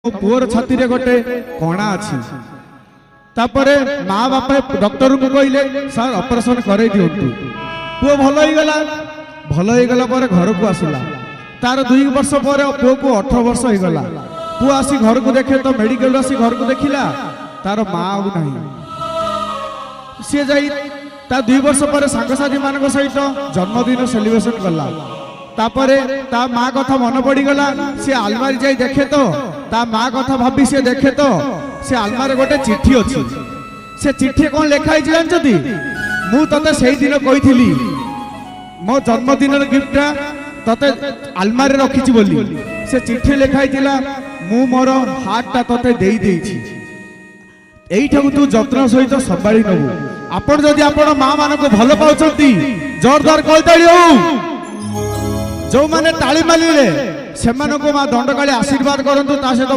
poor छाती रे गोटे कणा अच्छी तापरे माँ बापा डॉक्टर को कहले सर ऑपरेशन करे दिंतु पुओ भल हो गला पर घर को आसला तार 2 वर्ष पर पुओ को 18 वर्ष हो गला पुओ आसी घर को देखे तो मेडिकल आसी घर को देखिला तार माँ आउ नहीं सी जाई ता 2 वर्ष पर सांगसाथी मान सहित जन्मदिन सेलिब्रेशन कला तापरे ता माँ कथा मन पड़ी गला सी आलमारी जाई देखे तो ता माँ कथा भाभी सी देखे तो से आलमारी गोटे चिट्ठी अच्छी से चिट्ठी कौन लिखाई जानते मु ते से दिन कही मो जन्मदिन गिफ्टा ते आलमारी रखी बोली से चिट्ठी लिखाई मु मोर हार्टा ते यही तू जत्न सहित संभाली नबू आपण जदि आपण माँ मान को भल पाउछंती जोरदार कहताली हो जो माने ताली मालिले से मानको माँ दंडकाली आशीर्वाद करंतु ता सहित